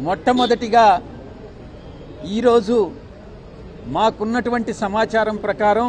మొట్టమొదటిగా ఈరోజు మాకున్నటువంటి సమాచారం ప్రకారం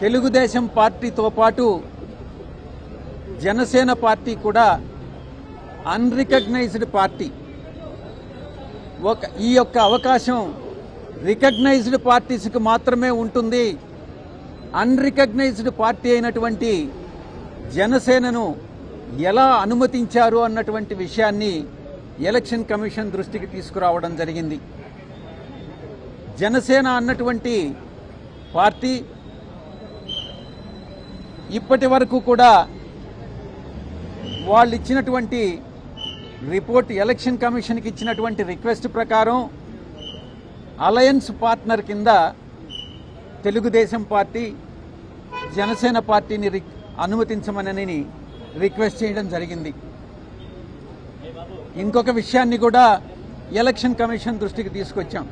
తెలుగుదేశం పార్టీతో పాటు జనసేన పార్టీ కూడా అన్రికగ్నైజ్డ్ పార్టీ. ఈ యొక్క అవకాశం రికగ్నైజ్డ్ పార్టీస్కి మాత్రమే ఉంటుంది. అన్రికగ్నైజ్డ్ పార్టీ అయినటువంటి జనసేనను ఎలా అనుమతించారు అన్నటువంటి విషయాన్ని ఎలక్షన్ కమిషన్ దృష్టికి తీసుకురావడం జరిగింది. జనసేన అన్నటువంటి పార్టీ ఇప్పటి వరకు కూడా వాళ్ళు ఇచ్చినటువంటి రిపోర్ట్, ఎలక్షన్ కమిషన్కి ఇచ్చినటువంటి రిక్వెస్ట్ ప్రకారం అలయన్స్ పార్ట్నర్ కింద తెలుగుదేశం పార్టీ జనసేన పార్టీని అనుమతించమని రిక్వెస్ట్ చేయడం జరిగింది. ఇంకొక విషయాన్ని కూడా ఎలక్షన్ కమిషన్ దృష్టికి తీసుకొచ్చాం.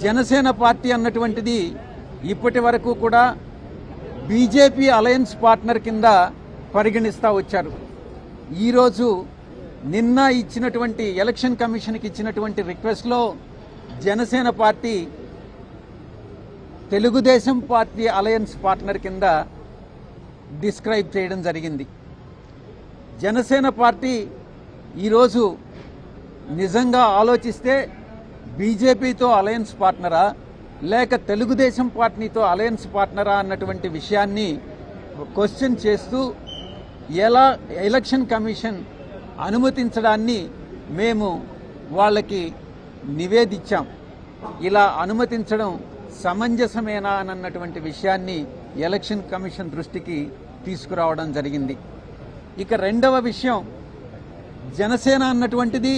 జనసేన పార్టీ అన్నటువంటిది ఇప్పటి వరకు కూడా బీజేపీ అలయన్స్ పార్ట్నర్ కింద పరిగణిస్తూ వచ్చారు. ఈరోజు నిన్న ఇచ్చినటువంటి ఎలక్షన్ కమిషన్కి ఇచ్చినటువంటి రిక్వెస్ట్లో Janasena party Telugu Desam party alliance partner కింద డిస్క్రైబ్ చేయడం జరిగింది. జనసేన పార్టీ ఈరోజు నిజంగా ఆలోచిస్తే బీజేపీతో అలయన్స్ పార్ట్నరా లేక తెలుగుదేశం పార్టీతో అలయన్స్ పార్ట్నరా అన్నటువంటి విషయాన్ని క్వశ్చన్ చేస్తూ ఎలా ఎలక్షన్ కమిషన్ అనుమతించడాన్ని మేము వాళ్ళకి నివేదించాం. ఇలా అనుమతించడం సమంజసమేనా అన్నటువంటి విషయాన్ని ఎలక్షన్ కమిషన్ దృష్టికి తీసుకురావడం జరిగింది. ఇక రెండవ విషయం, జనసేన అన్నటువంటిది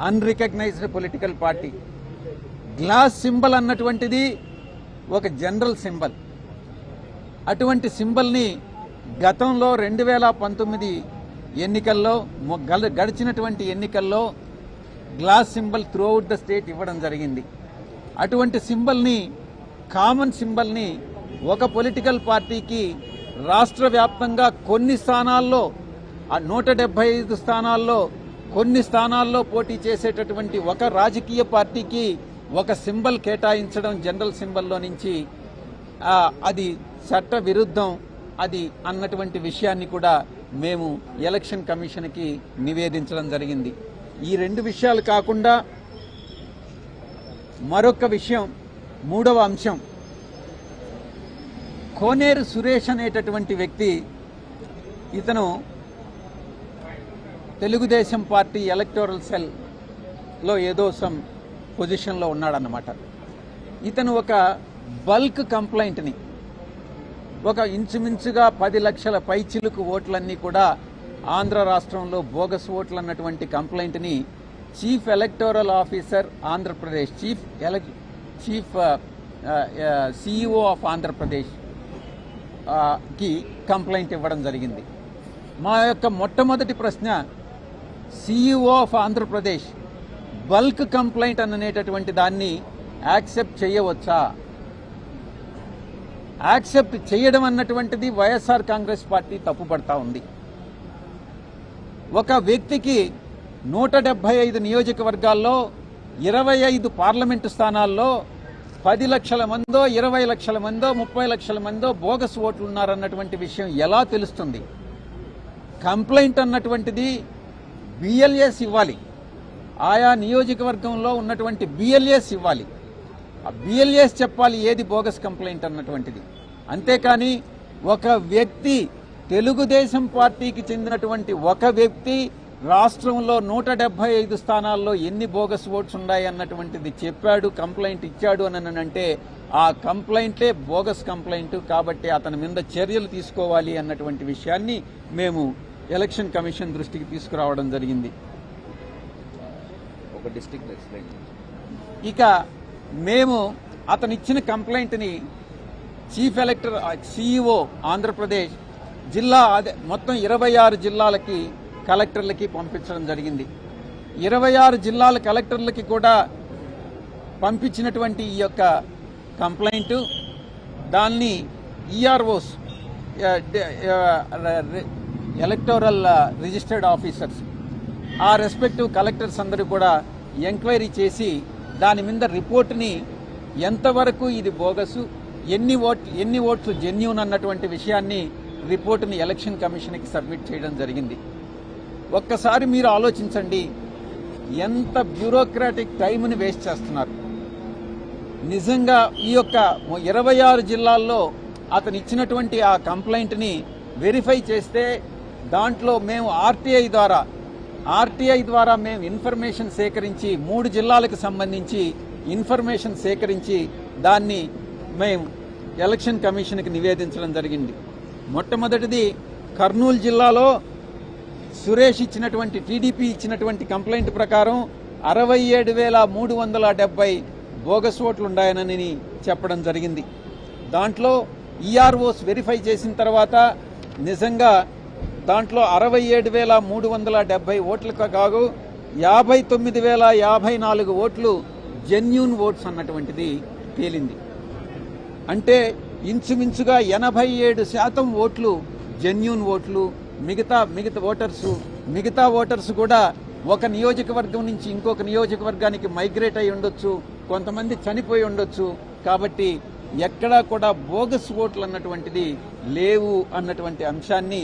unrecognised political party. Glass symbol అన్నటువంటిది ఒక జనరల్ సింబల్. అటువంటి సింబల్ని గతంలో 2019 ఎన్నికల్లో గడిచినటువంటి ఎన్నికల్లో glass symbol throughout the state ఇవ్వడం జరిగింది. అటువంటి సింబల్ని, కామన్ సింబల్ని ఒక పొలిటికల్ పార్టీకి రాష్ట్ర వ్యాప్తంగా కొన్ని స్థానాల్లో 175 స్థానాల్లో కొన్ని స్థానాల్లో పోటీ చేసేటటువంటి ఒక రాజకీయ పార్టీకి ఒక సింబల్ కేటాయించడం జనరల్ సింబల్లో నుంచి అది చట్ట విరుద్ధం అది అన్నటువంటి విషయాన్ని కూడా మేము ఎలక్షన్ కమిషన్కి నివేదించడం జరిగింది. ఈ రెండు విషయాలు కాకుండా మరొక విషయం, మూడవ అంశం, కోనేరు సురేష్ అనేటటువంటి వ్యక్తి, ఇతను తెలుగుదేశం పార్టీ ఎలక్టోరల్ సెల్లో ఏదో సమ్ పొజిషన్లో ఉన్నాడన్నమాట. ఇతను ఒక బల్క్ కంప్లైంట్ని, ఒక ఇంచుమించుగా 10 లక్షల పైచిలుకు ఓట్లన్నీ కూడా ఆంధ్ర రాష్ట్రంలో బోగస్ ఓట్లు అన్నటువంటి కంప్లైంట్ని chief electoral officer Andhra Pradesh, chief CEO of Andhra Pradesh కి కంప్లైంట్ ఇవ్వడం జరిగింది. మా యొక్క మొట్టమొదటి ప్రశ్న, CEO of Andhra Pradesh bulk complaint అనేటటువంటి దాన్ని యాక్సెప్ట్ చేయవచ్చా? యాక్సెప్ట్ చేయడం అన్నటువంటిది వైఎస్ఆర్ కాంగ్రెస్ పార్టీ తప్పుపడతా ఉంది. ఒక వ్యక్తికి 175 నియోజకవర్గాల్లో 25 పార్లమెంటు స్థానాల్లో 10 లక్షల మందో 20 లక్షల మందో 30 లక్షల మందో బోగస్ ఓట్లు ఉన్నారన్నటువంటి విషయం ఎలా తెలుస్తుంది? కంప్లైంట్ అన్నటువంటిది బిఎల్ఏస్ ఇవ్వాలి, ఆయా నియోజకవర్గంలో ఉన్నటువంటి బిఎల్ఏస్ ఇవ్వాలి. ఆ బిఎల్ఏస్ చెప్పాలి ఏది బోగస్ కంప్లైంట్ అన్నటువంటిది. అంతేకాని ఒక వ్యక్తి, తెలుగుదేశం పార్టీకి చెందినటువంటి ఒక వ్యక్తి రాష్ట్రంలో 175 స్థానాల్లో ఎన్ని బోగస్ ఓట్స్ ఉన్నాయి అన్నటువంటిది చెప్పాడు, కంప్లైంట్ ఇచ్చాడు అని అంటే ఆ కంప్లైంటే బోగస్ కంప్లైంట్. కాబట్టి అతని మీద చర్యలు తీసుకోవాలి అన్నటువంటి విషయాన్ని మేము ఎలక్షన్ కమిషన్ దృష్టికి తీసుకురావడం జరిగింది. ఇక మేము అతను ఇచ్చిన కంప్లైంట్ని చీఫ్ ఎలక్టర్ సిఇఓ ఆంధ్రప్రదేశ్ జిల్లా మొత్తం 26 జిల్లాలకి కలెక్టర్లకి పంపించడం జరిగింది. 26 జిల్లాల కలెక్టర్లకి కూడా పంపించినటువంటి ఈ యొక్క కంప్లైంట్ దాన్ని ఈఆర్ఓస్, ఎలక్టోరల్ రిజిస్టర్డ్ ఆఫీసర్స్, ఆ రెస్పెక్టివ్ కలెక్టర్స్ అందరూ కూడా ఎంక్వైరీ చేసి దాని మీద రిపోర్ట్ని ఎంతవరకు ఇది బోగసు, ఎన్ని ఓట్లు జెన్యూన్ అన్నటువంటి విషయాన్ని రిపోర్టుని ఎలక్షన్ కమిషన్కి సబ్మిట్ చేయడం జరిగింది. ఒక్కసారి మీరు ఆలోచించండి, ఎంత బ్యూరోక్రాటిక్ టైంని వేస్ట్ చేస్తున్నారు. నిజంగా ఈ యొక్క 26 జిల్లాల్లో అతను ఇచ్చినటువంటి ఆ కంప్లైంట్ని వెరిఫై చేస్తే దాంట్లో మేము ఆర్టీఐ ద్వారా మేము ఇన్ఫర్మేషన్ సేకరించి 3 జిల్లాలకు సంబంధించి ఇన్ఫర్మేషన్ సేకరించి దాన్ని మేము ఎలక్షన్ కమిషన్కి నివేదించడం జరిగింది. మొట్టమొదటిది కర్నూలు జిల్లాలో సురేష్ ఇచ్చినటువంటి టీడీపీ ఇచ్చినటువంటి కంప్లైంట్ ప్రకారం 67,370 బోగస్ ఓట్లు ఉన్నాయని చెప్పడం జరిగింది. దాంట్లో ఈఆర్ఓస్ వెరిఫై చేసిన తర్వాత నిజంగా దాంట్లో 67,370 ఓట్లకు కాదు 59,054 ఓట్లు జెన్యూన్ ఓట్స్ అన్నటువంటిది తేలింది. అంటే ఇంచుమించుగా 87% ఓట్లు జెన్యూన్ ఓట్లు. మిగతా ఓటర్స్ కూడా ఒక నియోజకవర్గం నుంచి ఇంకొక నియోజకవర్గానికి మైగ్రేట్ అయి ఉండొచ్చు, కొంతమంది చనిపోయి ఉండొచ్చు. కాబట్టి ఎక్కడా కూడా బోగస్ ఓట్లు అన్నటువంటిది లేవు అన్నటువంటి అంశాన్ని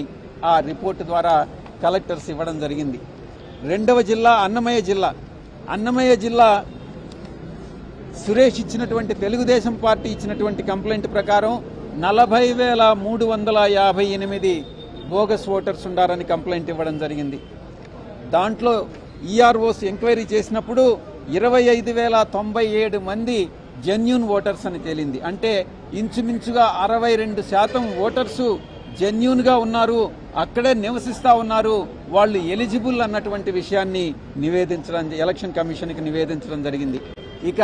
ఆ రిపోర్టు ద్వారా కలెక్టర్స్ ఇవ్వడం జరిగింది. రెండవ జిల్లా అన్నమయ్య జిల్లా సురేష్ ఇచ్చినటువంటి తెలుగుదేశం పార్టీ ఇచ్చినటువంటి కంప్లైంట్ ప్రకారం 40,358 బోగస్ ఓటర్స్ ఉండారని కంప్లైంట్ ఇవ్వడం జరిగింది. దాంట్లో ఈఆర్ఓస్ ఎంక్వైరీ చేసినప్పుడు 25,097 మంది జెన్యూన్ ఓటర్స్ అని తేలింది. అంటే ఇంచుమించుగా 62% ఓటర్సు జెన్యూన్గా ఉన్నారు, అక్కడే నివసిస్తా ఉన్నారు, వాళ్ళు ఎలిజిబుల్ అన్నటువంటి విషయాన్ని ఎలక్షన్ కమిషన్కి నివేదించడం జరిగింది. ఇక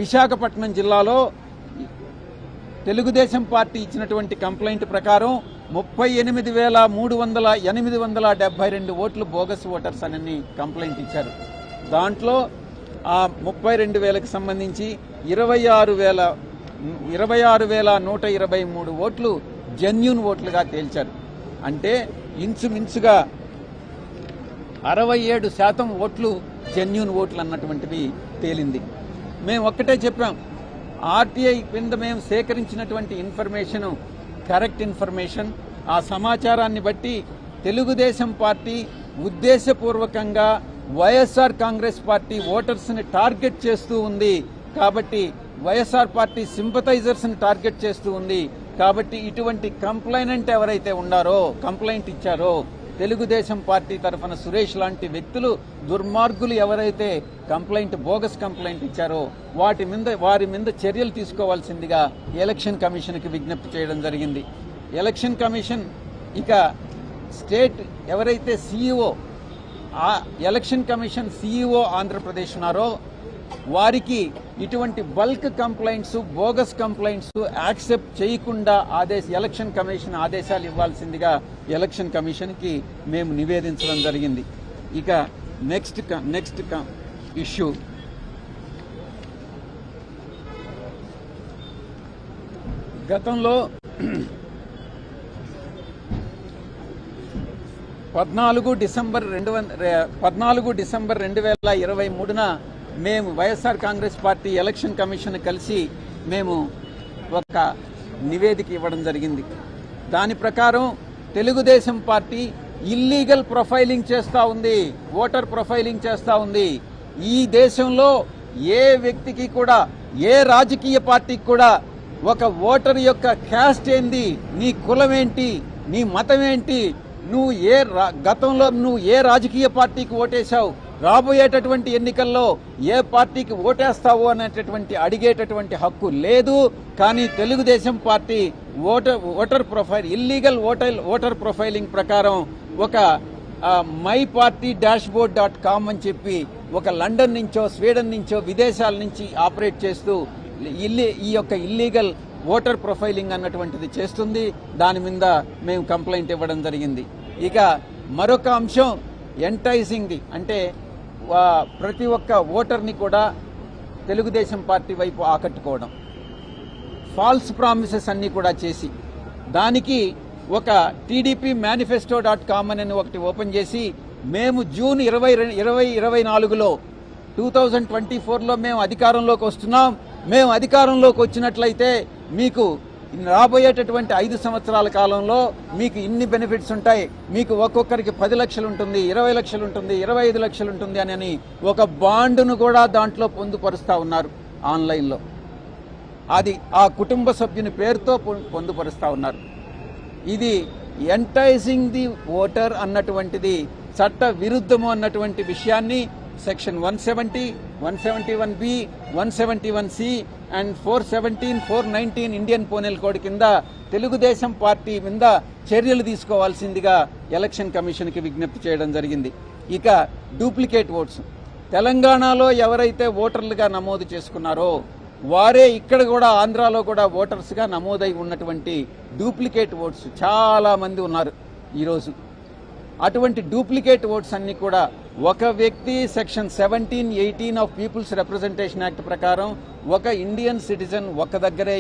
విశాఖపట్నం జిల్లాలో తెలుగుదేశం పార్టీ ఇచ్చినటువంటి కంప్లైంట్ ప్రకారం 38,872 ఓట్లు బోగస్ ఓటర్స్ అని కంప్లైంట్ ఇచ్చారు. దాంట్లో ఆ 32,000కి సంబంధించి 26,123 ఓట్లు జెన్యూన్ ఓట్లుగా తేల్చారు. అంటే ఇంచుమించుగా 67% ఓట్లు జెన్యూన్ ఓట్లు అన్నటువంటివి తేలింది. మేము ఒక్కటే చెప్పాం, ఆర్టీఐ కింద మేము సేకరించినటువంటి ఇన్ఫర్మేషన్ కరెక్ట్ ఇన్ఫర్మేషన్. ఆ సమాచారాన్ని బట్టి తెలుగుదేశం పార్టీ ఉద్దేశపూర్వకంగా వైఎస్ఆర్ కాంగ్రెస్ పార్టీ ఓటర్స్ని టార్గెట్ చేస్తూ ఉంది. కాబట్టి వైఎస్ఆర్ పార్టీ సింపథైజర్స్ని టార్గెట్ చేస్తూ ఉంది. కాబట్టి ఇటువంటి కంప్లైనెంట్ ఎవరైతే ఉండారో, కంప్లైంట్ ఇచ్చారో, తెలుగుదేశం పార్టీ తరఫున సురేష్ లాంటి వ్యక్తులు, దుర్మార్గులు ఎవరైతే బోగస్ కంప్లైంట్ ఇచ్చారో వారి మీద చర్యలు తీసుకోవాల్సిందిగా ఎలక్షన్ కమిషన్కి విజ్ఞప్తి చేయడం జరిగింది. ఎలక్షన్ కమిషన్ ఇక స్టేట్ ఎవరైతే CEO, election commission CEO Andhra Pradesh ఉన్నారో వారికి ఇటువంటి bulk complaints, bogus complaints accept చేయకుండా ఎలక్షన్ కమిషన్ ఆదేశాలు ఇవ్వాల్సిందిగా ఎలక్షన్ కమిషన్కి మేము నివేదించడం జరిగింది. ఇక నెక్స్ట్ ఇష్యూ గతంలో 14 డిసెంబర్ 2023న మేము YSR Congress party election commission కలిసి మేము ఒక నివేదిక ఇవ్వడం జరిగింది. దాని ప్రకారం తెలుగుదేశం పార్టీ ఇల్లీగల్ ప్రొఫైలింగ్ చేస్తూ ఉంది, ఓటర్ ప్రొఫైలింగ్ చేస్తూ ఉంది. ఈ దేశంలో ఏ వ్యక్తికి కూడా, ఏ రాజకీయ పార్టీకి కూడా ఒక ఓటర్ యొక్క క్యాస్ట్ ఏంది, నీ కులం ఏంటి, నీ మతం ఏంటి, గతంలో నువ్వు ఏ రాజకీయ పార్టీకి ఓటేశావు, రాబోయేటటువంటి ఎన్నికల్లో ఏ పార్టీకి ఓటేస్తావో అనేటటువంటి అడిగేటటువంటి హక్కు లేదు. కానీ Telugu Desam party illegal voter profiling ప్రకారం ఒక myparty-dashboard.com అని చెప్పి ఒక లండన్ నుంచో, స్వీడన్ నుంచో, విదేశాల నుంచి ఆపరేట్ చేస్తూ ఈ యొక్క ఇల్లీగల్ ఓటర్ ప్రొఫైలింగ్ అన్నటువంటిది చేస్తుంది. దాని మీద మేము కంప్లైంట్ ఇవ్వడం జరిగింది. ఇక మరొక అంశం ఎంటైజింగ్, అంటే ప్రతి ఒక్క ఓటర్ని కూడా తెలుగుదేశం పార్టీ వైపు ఆకట్టుకోవడం, ఫాల్స్ ప్రామిసెస్ అన్నీ కూడా చేసి దానికి ఒక TDP manifesto.com అని ఒకటి ఓపెన్ చేసి మేము జూన్ 2024లో 2024లో మేము అధికారంలోకి వస్తున్నాం. మేము అధికారంలోకి వచ్చినట్లయితే మీకు రాబోయేటటువంటి 5 సంవత్సరాల కాలంలో మీకు ఇన్ని బెనిఫిట్స్ ఉంటాయి, మీకు ఒక్కొక్కరికి 10 లక్షలు ఉంటుంది, 20 లక్షలు ఉంటుంది, 25 లక్షలు ఉంటుంది అని ఒక బాండును కూడా దాంట్లో పొందుపరుస్తూ ఉన్నారు ఆన్లైన్లో. అది ఆ కుటుంబ సభ్యుని పేరుతో పొందుపరుస్తూ ఉన్నారు. ఇది ఎంటైజింగ్ ది ఓటర్ అన్నటువంటిది చట్ట విరుద్ధము అన్నటువంటి విషయాన్ని section 170, 171B, 171C and 417, 419 Indian penal code కింద తెలుగుదేశం పార్టీ మీద చర్యలు తీసుకోవాల్సిందిగా ఎలక్షన్ కమిషన్కి విజ్ఞప్తి చేయడం జరిగింది. ఇక డూప్లికేట్ ఓట్స్, తెలంగాణలో ఎవరైతే ఓటర్లుగా నమోదు చేసుకున్నారో వారే ఇక్కడ కూడా ఆంధ్రాలో కూడా ఓటర్స్గా నమోదై ఉన్నటువంటి డూప్లికేట్ ఓట్స్ చాలా మంది ఉన్నారు ఈరోజు. అటువంటి డూప్లికేట్ ఓట్స్ అన్ని కూడా ఒక వ్యక్తి section 17, 18 of peoples representation act ప్రకారం ఒక ఇండియన్ సిటిజన్ ఒక దగ్గరే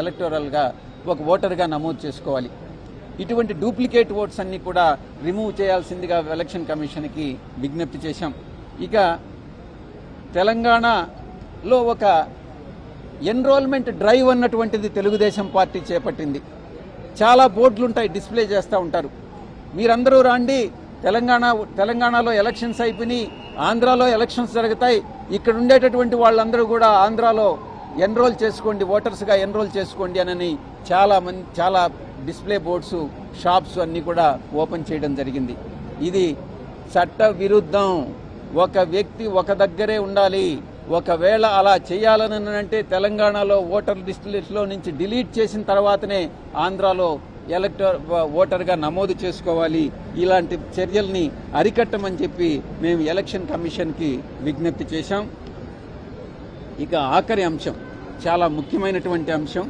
ఎలక్టోరల్గా ఒక ఓటర్గా నమోదు చేసుకోవాలి. ఇటువంటి డూప్లికేట్ ఓట్స్ అన్ని కూడా రిమూవ్ చేయాల్సిందిగా ఎలక్షన్ కమిషన్కి విజ్ఞప్తి చేశాం. ఇక తెలంగాణలో ఒక ఎన్రోల్మెంట్ డ్రైవ్ అన్నటువంటిది తెలుగుదేశం పార్టీ చేపట్టింది. చాలా బోర్డులు ఉంటాయి, డిస్ప్లే చేస్తూ ఉంటారు. మీరందరూ రాండి, తెలంగాణలో ఎలక్షన్స్ అయిపోయి ఆంధ్రాలో ఎలక్షన్స్ జరుగుతాయి, ఇక్కడ ఉండేటటువంటి వాళ్ళందరూ కూడా ఆంధ్రాలో ఎన్రోల్ చేసుకోండి, ఓటర్స్గా ఎన్రోల్ చేసుకోండి అని చాలా డిస్ప్లే బోర్డ్స్, షాప్స్ అన్నీ కూడా ఓపెన్ చేయడం జరిగింది. ఇది చట్ట విరుద్ధం. ఒక వ్యక్తి ఒక దగ్గరే ఉండాలి. ఒకవేళ అలా చేయాలని అంటే తెలంగాణలో ఓటర్ లిస్టులో నుంచి డిలీట్ చేసిన తర్వాతనే ఆంధ్రాలో ఓటర్గా నమోదు చేసుకోవాలి. ఇలాంటి చర్యల్ని అరికట్టమని చెప్పి మేము ఎలక్షన్ కమిషన్కి విజ్ఞప్తి చేశాం. ఇక ఆఖరి అంశం, చాలా ముఖ్యమైనటువంటి అంశం,